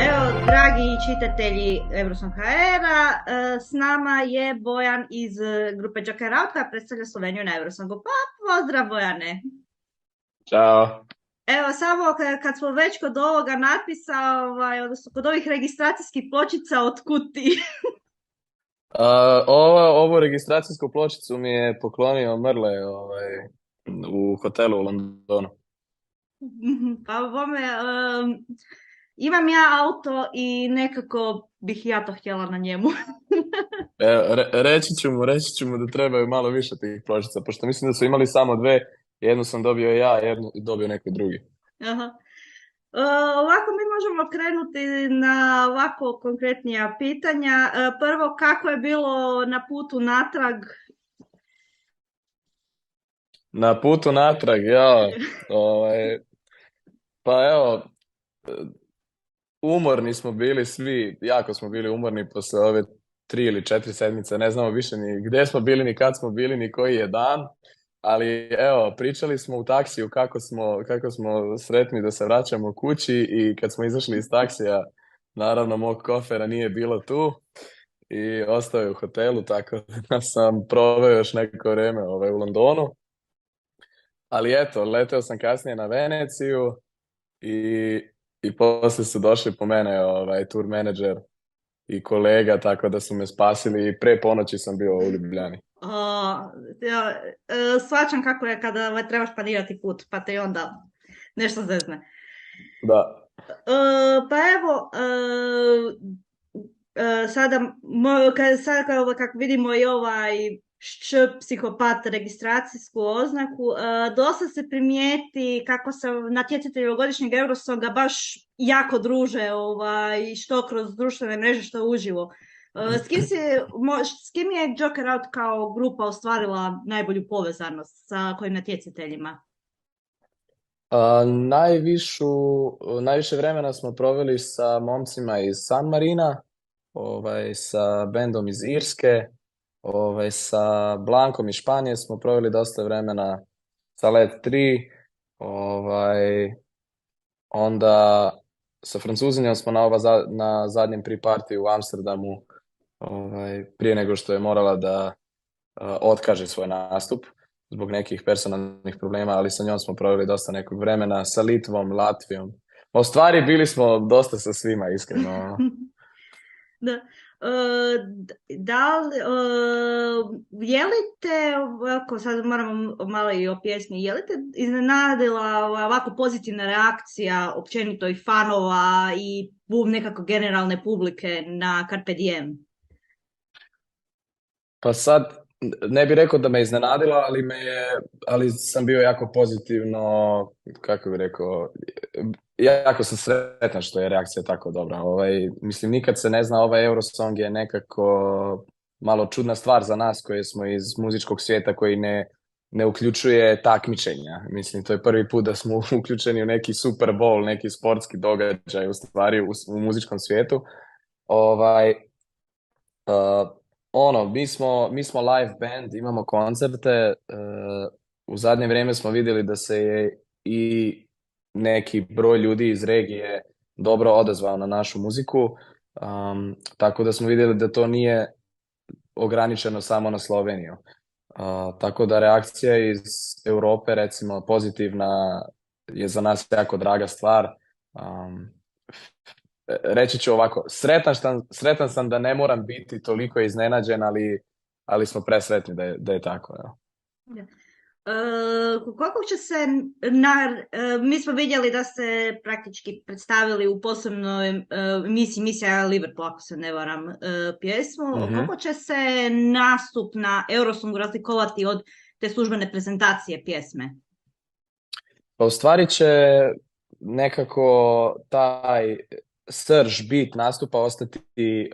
Evo, dragi čitatelji Eurosong.hr-a, s nama je Bojan iz grupe Joker Out koja predstavlja Sloveniju na Eurosongu. Pa, pozdrav Bojane! Ćao. Evo, samo kad smo već kod ovoga natpisa, odnosno kod ovih registracijskih pločica, otkud ti? Ovu registracijsku pločicu mi je poklonio Mrle u hotelu u Londonu. Pa bome, imam ja auto i nekako bih ja to htjela na njemu. Reći ću mu da trebaju malo više tih pločica, pošto mislim da su imali samo dve, jednu sam dobio ja, jednu dobio neko drugi. Aha. Ovako mi možemo krenuti na ovako konkretnija pitanja. Prvo, kako je bilo na putu natrag? Na putu natrag, ja, pa evo, umorni smo bili svi, jako smo bili umorni posle ove 3 ili 4 sedmice, ne znamo više ni gdje smo bili, ni kad smo bili, ni koji je dan, ali evo, pričali smo u taksiju kako smo sretni da se vraćamo kući i kad smo izašli iz taksija, naravno mog kofera nije bilo tu i ostao je u hotelu, tako da sam proveo još neko vrijeme u Londonu, ali eto, leteo sam kasnije na Veneciju i poslije su došli po mene tour menadžer i kolega, tako da su me spasili i pre ponoći sam bio u Ljubljani. Shvaćam kako je kada trebaš planirati put, pa te onda nešto zezne. Da. Pa evo, sada kako vidimo i psihopat registracijsku oznaku, dosta se primijeti kako se natjecatelji ovogodišnjeg Eurosonga baš jako druže, što kroz društvene mreže, što uživo. S kim je Joker Out kao grupa ostvarila najbolju povezanost, sa kojim natjecateljima? Najviše vremena smo proveli sa momcima iz San Marina, sa bendom iz Irske, sa Blankom iz Španije smo proveli dosta vremena, sa Led 3, onda sa Francuzinjom smo na zadnjem pre-partiju u Amsterdamu, prije nego što je morala da otkaže svoj nastup zbog nekih personalnih problema, ali sa njom smo proveli dosta nekog vremena, sa Litvom, Latvijom. U stvari bili smo dosta sa svima, iskreno. Da. Je li te, ovako, sad moramo malo i o pjesmi, je li te iznenadila ovako pozitivna reakcija općenito i fanova i nekako generalne publike na Carpe Diem? Pa sad, ne bih rekao da me iznenadila, ali sam bio jako pozitivno, kako bih rekao, jako sam sretan što je reakcija tako dobra. Mislim, nikad se ne zna, ovaj Eurosong je nekako malo čudna stvar za nas koji smo iz muzičkog svijeta, koji ne uključuje takmičenja. Mislim, to je prvi put da smo uključeni u neki Super Bowl, neki sportski događaj u stvari u muzičkom svijetu. Mi smo live band, imamo koncerte, u zadnje vrijeme smo vidjeli da se je i neki broj ljudi iz regije dobro odazvao na našu muziku, tako da smo vidjeli da to nije ograničeno samo na Sloveniju. Tako da reakcija iz Europe, recimo, pozitivna je za nas jako draga stvar. Reći ću ovako, sretan sam da ne moram biti toliko iznenađen, ali smo presretni da je tako. Evo. Koliko će se mi smo vidjeli da ste praktički predstavili u posebnoj misija Liverpool, ako se ne varam, pjesmu. Koliko će se nastup na Eurosongu razlikovati od te službene prezentacije pjesme? Pa u stvari će nekako taj srž, bit nastupa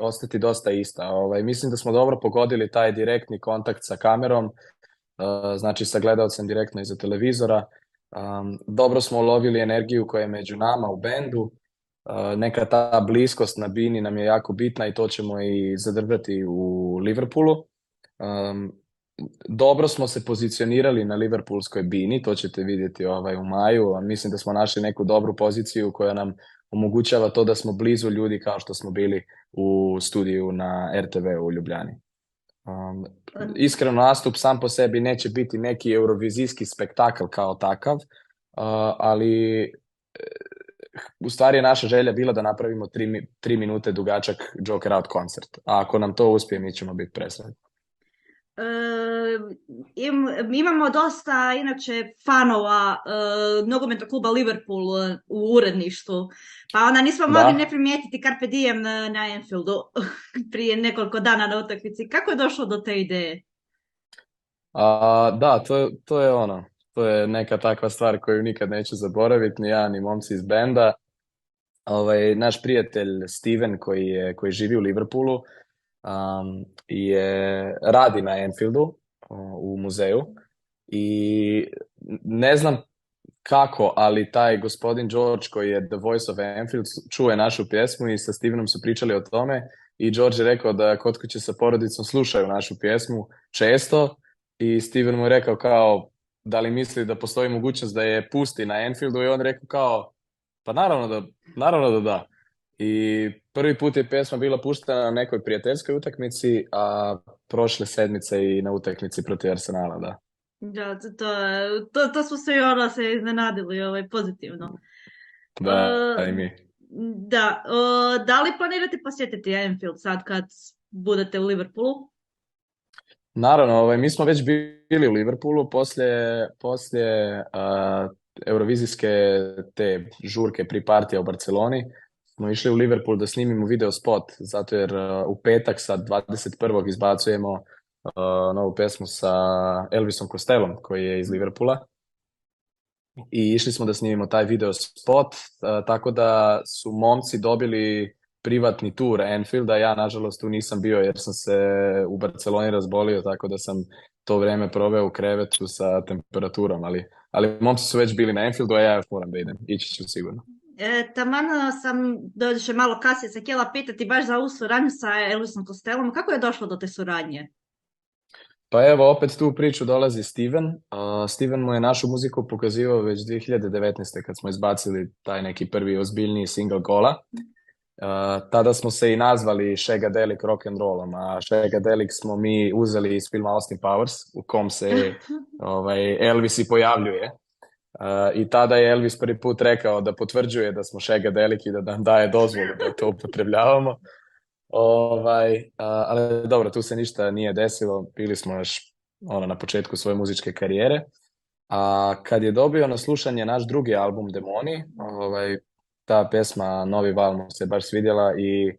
ostati dosta ista. Mislim da smo dobro pogodili taj direktni kontakt sa kamerom, znači sa gledalcem direktno iza televizora. Dobro smo ulovili energiju koja je među nama u bendu. Neka ta bliskost na bini nam je jako bitna i to ćemo i zadržati u Liverpoolu. dobro smo se pozicionirali na liverpoolskoj bini, to ćete vidjeti u maju, a mislim da smo našli neku dobru poziciju koja nam omogućava to da smo blizu ljudi kao što smo bili u studiju na RTV u Ljubljani. Iskreno, nastup sam po sebi neće biti neki eurovizijski spektakl kao takav, ali u stvari je naša želja bila da napravimo 3 minute dugačak Joker Out koncert. A ako nam to uspije, mi ćemo biti presretni. Imamo dosta inače fanova nogometnog kluba Liverpool u uredništvu, pa onda nismo mogli ne primijetiti Carpe Diem na Anfieldu prije nekoliko dana na utakmici. Kako je došlo do te ideje? Da, to je neka takva stvar koju nikad neću zaboraviti, ni ja, ni momci iz benda. Naš prijatelj Steven koji živi u Liverpoolu radi na Anfieldu u muzeju i ne znam kako, ali taj gospodin George koji je The Voice of Anfield čuje našu pjesmu i sa Stevenom su pričali o tome i George je rekao da kod kuće sa porodicom slušaju našu pjesmu često i Steven mu je rekao kao da li misli da postoji mogućnost da je pusti na Anfieldu i on rekao kao pa naravno da da. I prvi put je pjesma bila puštena na nekoj prijateljskoj utakmici, a prošle sedmice i na utakmici protiv Arsenala, da. Da, to smo se se iznenadili pozitivno. Da, i mi. Da, da li planirate posjetiti Anfield sad kad budete u Liverpoolu? Naravno, mi smo već bili u Liverpoolu poslije eurovizijske te žurke partija u Barceloni. Smo išli u Liverpool da snimimo video spot, zato jer u petak sa 21. izbacujemo novu pesmu sa Elvisom Costellom koji je iz Liverpoola i išli smo da snimimo taj video spot, tako da su momci dobili privatni tur Anfielda, ja nažalost tu nisam bio jer sam se u Barceloni razbolio, tako da sam to vrijeme proveo u krevetu sa temperaturom, ali momci su već bili na Anfieldu, a ja još moram da idem, ići ću sigurno. Taman sam dođe malo kasnije se htjela pitati baš za ovu suradnju sa Elvisom Costellom. Kako je došlo do te suradnje? Pa evo, opet tu u priču dolazi Steven. Steven mu je našu muziku pokazivao već 2019. kad smo izbacili taj neki prvi ozbiljniji single Gola. Tada smo se i nazvali Shagadelic Rock and Rollom, a Shagadelic smo mi uzeli iz filma Austin Powers u kom se Elvis i pojavljuje. I tada je Elvis prvi put rekao da potvrđuje da smo Shagadelic i da nam daje dozvolu da to upotrebljavamo. Ali dobro, tu se ništa nije desilo, bili smo još na početku svoje muzičke karijere. A kad je dobio na slušanje naš drugi album Demoni, ta pesma Novi val mu se baš svidjela i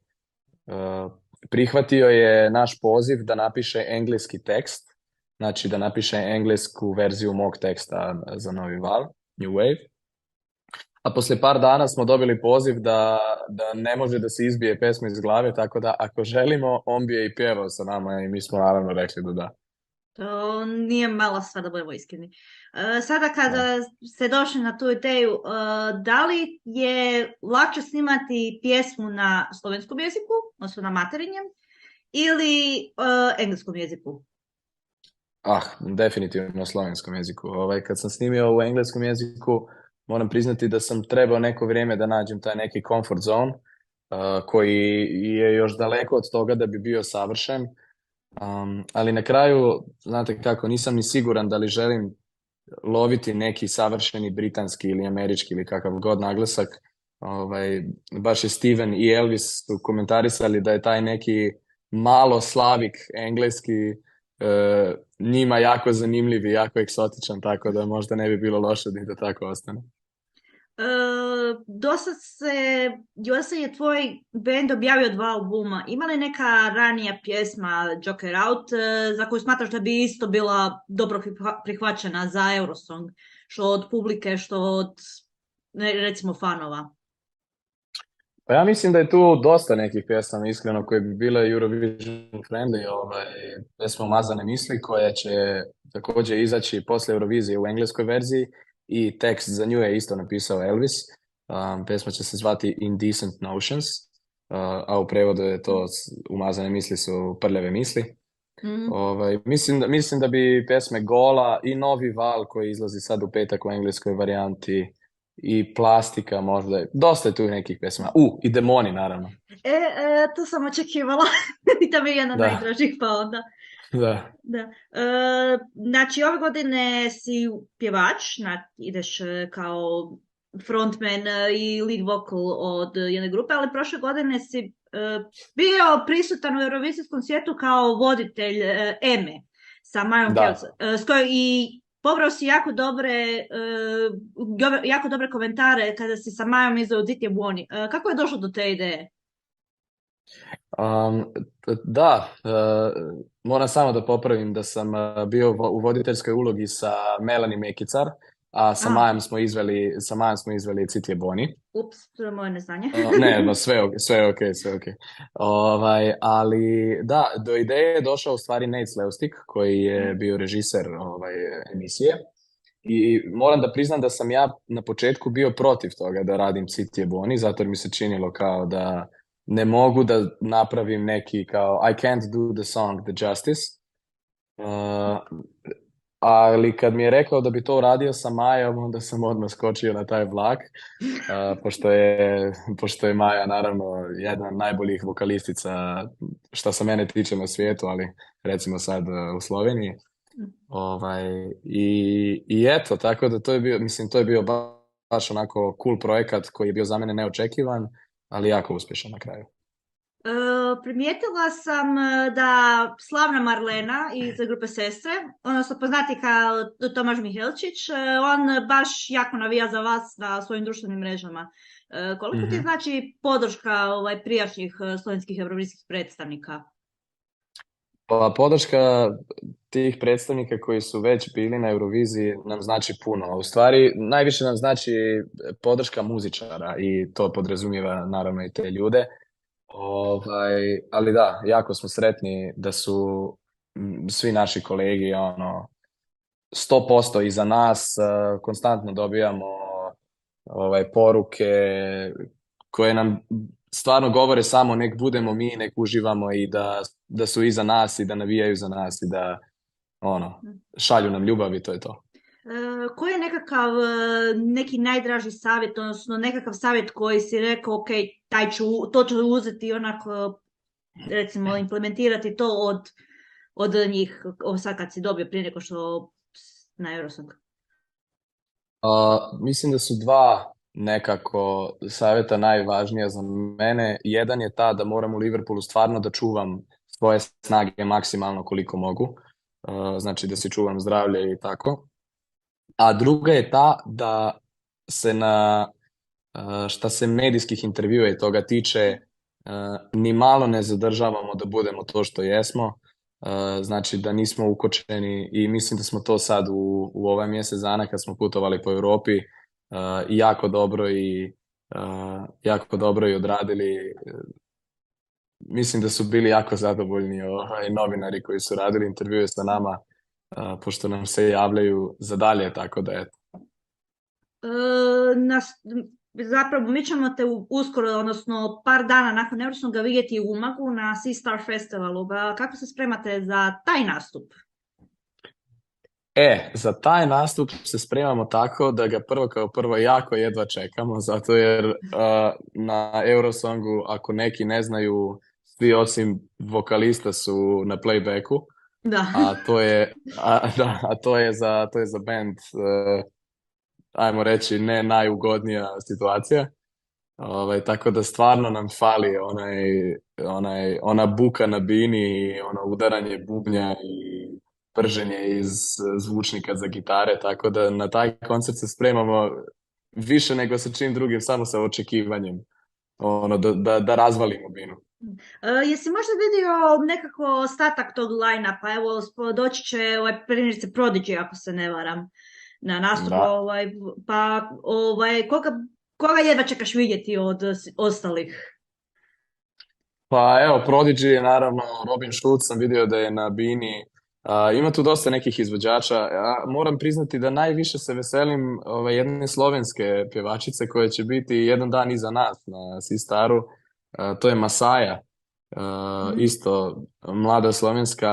prihvatio je naš poziv da napiše engleski tekst, znači da napiše englesku verziju mog teksta za Novi val, New Wave. A poslije par dana smo dobili poziv da ne može da se izbije pesma iz glave, tako da ako želimo, on bi je i pjevao sa nama i mi smo naravno rekli da da. To nije mala stvar, da budemo iskreni. Sada kada ste došli na tu ideju, da li je lakše snimati pjesmu na slovenskom jeziku, odnosno na materinjem, ili engleskom jeziku? Definitivno na slovenskom jeziku. Kad sam snimio u engleskom jeziku, moram priznati da sam trebao neko vrijeme da nađem taj neki comfort zone, koji je još daleko od toga da bi bio savršen. Ali na kraju, znate kako, nisam ni siguran da li želim loviti neki savršeni britanski ili američki ili kakav god naglasak. Baš je Steven i Elvis su komentarisali da je taj neki malo slavik engleski njima jako zanimljiv i jako egzotičan, tako da možda ne bi bilo loše da tako ostane. Dosta je tvoj band objavio 2 albuma. Ima li neka ranija pjesma Joker Out za koju smatraš da bi isto bila dobro prihvaćena za Eurosong, što od publike, što od recimo fanova? Pa ja mislim da je tu dosta nekih pjesama, iskreno, koje bi bile Eurovision friendly, pjesma Umazane misli, koja će također izaći poslije Eurovizije u engleskoj verziji i tekst za nju je isto napisao Elvis. Pjesma će se zvati Indecent Notions, a u prevodu je to Umazane misli su prljave misli. Mm. Mislim da bi pjesme Gola i Novi val koji izlazi sad u petak u engleskoj varijanti i Plastika možda, dosta je tu nekih pjesma. I Demoni naravno. To sam očekivala. I to mi je jedna od Da, najdražih, pa onda. da. Da. Znači, ove godine si pjevač, ideš kao frontman i lead vocal od jedne grupe, ali prošle godine si bio prisutan u eurovizijskom svijetu kao voditelj Eme sa Majom Da. Kelc, i pobrao si jako dobre komentare kada si sa Majom izdao Zit je buoni. Kako je došlo do te ideje? Um, da, moram samo da popravim da sam bio u voditeljskoj ulogi sa Melanie Mekicar, a sa Majom smo izveli Cit je Boni. Ups, to je moje neznanje. Ne, sve je ok, sve je ok. Ali da, do ideje je došao u stvari Nate Sleustik, koji je bio režiser emisije. I moram da priznam da sam ja na početku bio protiv toga da radim Cit je Boni, zato jer mi se činilo kao da ne mogu da napravim neki kao I can't do the song the justice. Ali kad mi je rekao da bi to uradio sa Majom, onda sam odmah skočio na taj vlak, pošto je Maja naravno jedna od najboljih vokalistica što se mene tiče na svijetu, ali recimo sad u Sloveniji. I eto, tako da to je bio, mislim, to je bio baš onako cool projekat koji je bio za mene neočekivan, ali jako uspješan na kraju. Primijetila sam da slavna Marlena iz grupe Sestre, odnosno poznati kao Tomaž Mihelčić, on baš jako navija za vas na svojim društvenim mrežama. Koliko ti znači podrška prijašnjih slovenskih eurovizijskih predstavnika? Pa podrška tih predstavnika koji su već bili na Euroviziji nam znači puno. U stvari, najviše nam znači podrška muzičara i to podrazumijeva naravno i te ljude. Ali da, jako smo sretni da su svi naši kolegi 100% iza nas, konstantno dobijamo poruke koje nam stvarno govore samo nek budemo mi, nek uživamo i da su iza nas i da navijaju za nas i da šalju nam ljubav i to je to. Koji je neki najdraži savjet, odnosno nekakav savjet koji si rekao, ok, to ću uzeti onako, recimo, implementirati to od njih, sad kad si dobio prije neko što na Eurosong? Mislim da su dva nekako savjeta najvažnija za mene. Jedan je ta da moram u Liverpoolu stvarno da čuvam svoje snage maksimalno koliko mogu. Znači da si čuvam zdravlje i tako. A druga je ta da se šta se medijskih intervjua i toga tiče, ni malo ne zadržavamo da budemo to što jesmo. Znači da nismo ukočeni i mislim da smo to sad u ovaj mjesec dana kad smo putovali po Europi jako dobro i odradili. Mislim da su bili jako zadovoljni novinari koji su radili intervjue sa nama, pošto nam se javljaju za dalje, tako da eto. Zapravo, mi ćemo te uskoro, odnosno par dana nakon Eurosonga vidjeti u Umagu na Sea Star Festivalu. Kako se spremate za taj nastup? Za taj nastup se spremamo tako da ga prvo jako jedva čekamo, zato jer na Eurosongu, ako neki ne znaju, svi osim vokalista su na playbacku. Da. A to je za band, ajmo reći, ne najugodnija situacija. Tako da stvarno nam fali ona buka na bini i ono udaranje bubnja i prženje iz zvučnika za gitare, tako da na taj koncert se spremamo više nego sa čim drugim, samo sa očekivanjem da razvalimo binu. Jesi možda vidio nekako ostatak tog line-upa? Evo, doći će primjerice Prodigy, ako se ne varam, na nastup. Koga jedva čekaš vidjeti od ostalih? Pa evo, Prodigy je naravno, Robin Schulz sam vidio da je na bini. Ima tu dosta nekih izvođača. Ja moram priznati da najviše se veselim jedne slovenske pjevačice koja će biti jedan dan iza nas na Sea Staru. To je Masaja. Mhm. Isto mlada slovenska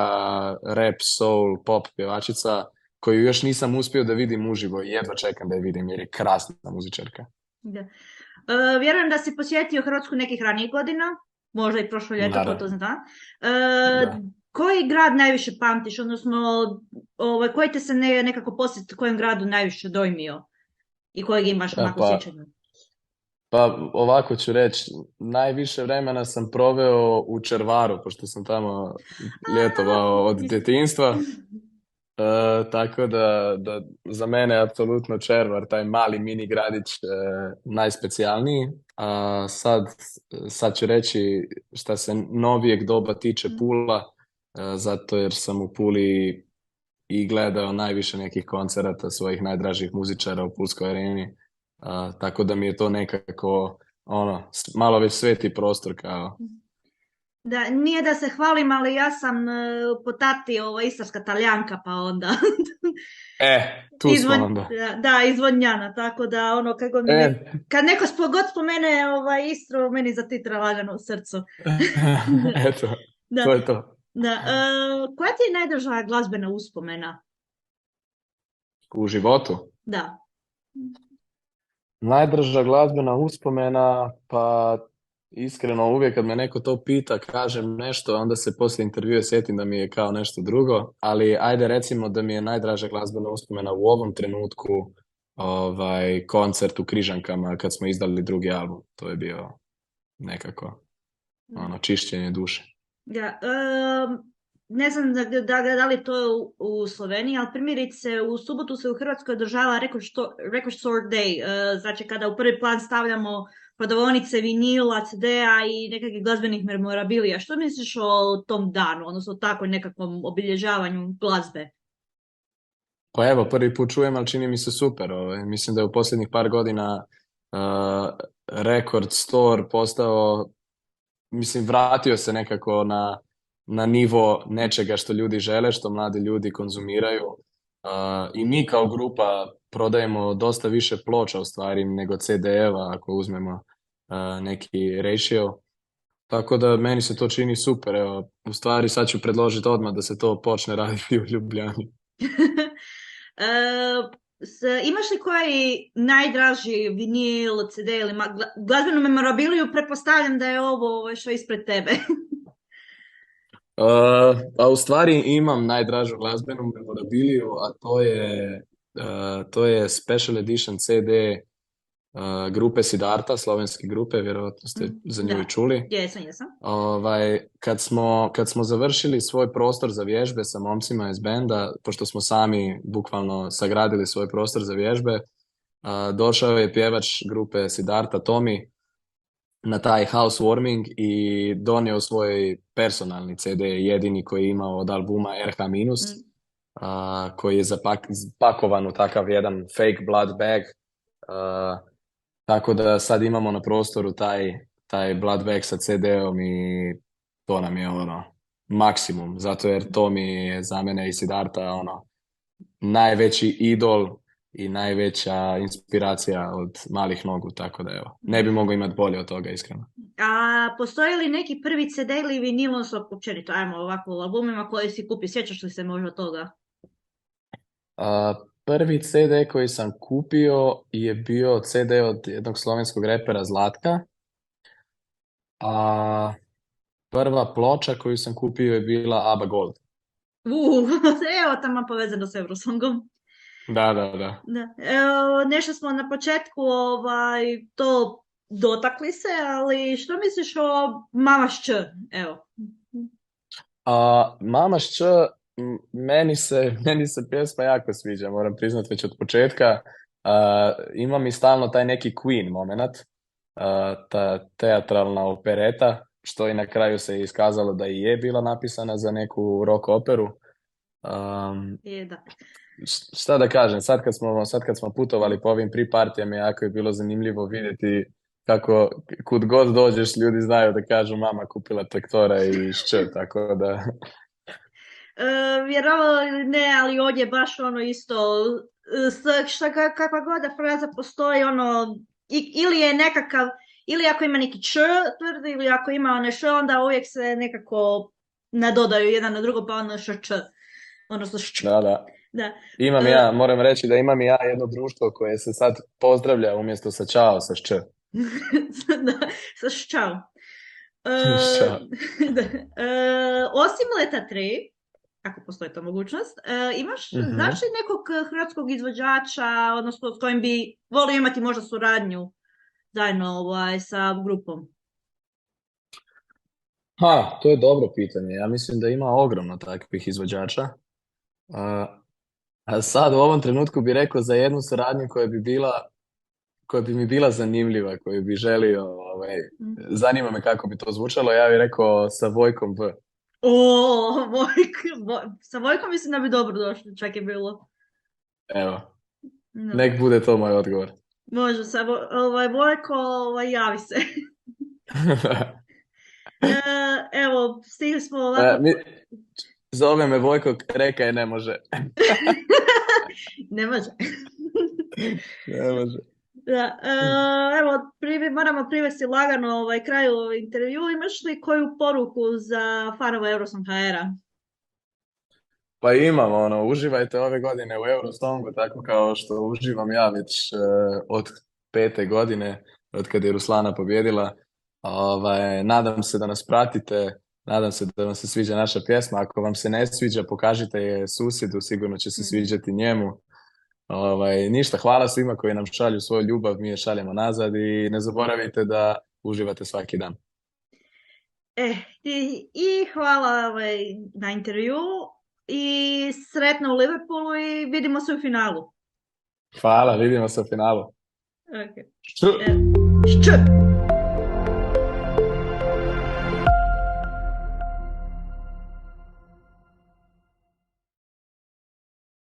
rap, soul, pop pjevačica koju još nisam uspio da vidim uživo i jedva čekam da je vidim jer je krasna muzičarka. Da. Vjerujem da si posjetio Hrvatsku nekih ranijih godina, možda i prošlo ljeto, ko to Naravno, zna. da. Koji grad najviše pamtiš, odnosno koji te se nekako posjet kojem gradu najviše dojmio i kojeg imaš E, onako pa, sjećanje? pa ovako ću reći, najviše vremena sam proveo u Červaru, pošto sam tamo ljetovao od Isto. djetinjstva. Tako da za mene je apsolutno Červar, taj mali mini gradić, najspecijalniji. A sad ću reći šta se novijeg doba tiče Pula, zato jer sam u Puli i gledao najviše nekih koncerata svojih najdražih muzičara u Pulskoj areni. Tako da mi je to nekako ono, malo već sveti prostor kao. Da, nije da se hvalim, ali ja sam po tati istarska Talijanka, pa onda Tu smo onda. da, iz Vodnjana, tako da ono kako E, kad neko god spomene Istru, meni zatitra lagano u srcu. eto, to Da, je to. da. Koja ti je najdraža glazbena uspomena? U životu. Da. Najdraža glazbena uspomena, pa iskreno uvijek kad me neko to pita, kažem nešto, onda se poslije intervjua sjetim da mi je kao nešto drugo, ali ajde recimo da mi je najdraža glazbena uspomena u ovom trenutku koncert u Križankama kad smo izdali drugi album. To je bio nekako čišćenje duše. Da, ne znam da li to je u Sloveniji, ali primjerice u subotu se u Hrvatskoj održava Record Store Day, znači kada u prvi plan stavljamo prodavaonice vinila, CD-a i nekakvih glazbenih memorabilija. Što misliš o tom danu, odnosno o takvom nekakvom obilježavanju glazbe? Pa evo, prvi put čujem, ali čini mi se super. Mislim da je u posljednjih par godina Record Store postao, mislim, vratio se nekako na nivo nečega što ljudi žele, što mladi ljudi konzumiraju. I mi kao grupa prodajemo dosta više ploča u stvari nego CD-eva ako uzmemo neki ratio. Tako da meni se to čini super. Evo, u stvari sad ću predložiti odmah da se to počne raditi u Ljubljani. Imaš li koji najdraži vinil, CD ili glazbenu memorabiliju? Pretpostavljam da je ovo što je ispred tebe. A u stvari imam najdražu glazbenu memorabiliju, a to je Special Edition CD grupe Siddharta, slovenske grupe, vjerojatno ste za nju i čuli. Jesam. Kad smo završili svoj prostor za vježbe sa momcima iz benda, pošto smo sami bukvalno sagradili svoj prostor za vježbe, došao je pjevač grupe Siddharta, Tomi, na taj housewarming i donio svoj personalni CD, jedini koji je imao od albuma RH-, koji je zapakovan u takav jedan fake blood bag. Tako da sad imamo na prostoru taj blood bag sa CD-om i to nam je ono maksimum, zato jer to mi je za mene i Siddharta ono najveći idol i najveća inspiracija od malih nogu, tako da evo, ne bi mogao imati bolje od toga, iskreno. A postoji li neki prvi CD ili vinil, općenito, ajmo ovako u albumima koje si kupi, sjećaš li se možda toga? Prvi CD koji sam kupio je bio CD od jednog slovenskog repera Zlatka, a prva ploča koju sam kupio je bila ABBA Gold. Evo tamo povezano s Eurosongom. Da. Nešto smo na početku to dotakli se, ali što misliš o Mama Šč? Evo. Mama Šč, meni se pjesma jako sviđa, moram priznat već od početka. Ima mi stalno taj neki Queen moment, ta teatralna opereta, što i na kraju se iskazalo da i je bila napisana za neku rock operu. Da. Šta da kažem, sad kad smo putovali po ovim pre-partijama, jako je bilo zanimljivo vidjeti kako kud god dođeš ljudi znaju da kažu mama kupila traktora i Šč, tako da... Vjerovalo ne, ali ovdje baš ono isto, kakva god da fraza postoji, ono, ili je nekakav Ili ako ima neki č tvrdi, ili ako ima one š, onda uvijek se nekako nadodaju jedan na drugo, pa onda š. Odnosno šč. Da, da. Da. Imam ja, moram reći da imam i ja jedno društvo koje se sad pozdravlja umjesto sa čao, sa šč. Da, sa ščao. Ščao. Da. Osim Leta 3, ako postoji ta mogućnost, znaš li nekog hrvatskog izvođača, odnosno s kojim bi volio imati možda suradnju zajedno sa grupom? Ha, to je dobro pitanje. Ja mislim da ima ogromno takvih izvođača. A sad u ovom trenutku bi rekao za jednu suradnju koja bi mi bila zanimljiva, koju bi želio, zanima me kako bi to zvučalo, ja bih rekao sa Vojkom V. Sa Vojkom mislim da bi dobro došlo, čak je bilo. Evo, No. nek bude to moj odgovor. Može, Vojko, javi se. Evo, stigli smo ovako... Zove me Vojko, reka je ne može. Ne može. Ne može. Da, evo, moramo privesti lagano kraju intervju. Imaš li koju poruku za fanove Eurosong.hr-a? Pa imam, uživajte ove godine u Eurosongu, tako kao što uživam ja već od 5. godine, od kada je Ruslana pobjedila. Nadam se da nas pratite, nadam se da vam se sviđa naša pjesma. Ako vam se ne sviđa, pokažite je susjedu, sigurno će se sviđati njemu. Ništa, hvala svima koji nam šalju svoju ljubav, mi je šaljemo nazad i ne zaboravite da uživate svaki dan. I hvala na intervju i sretno u Liverpoolu i vidimo se u finalu. Hvala, vidimo se u finalu. Okay. Šč. Šč.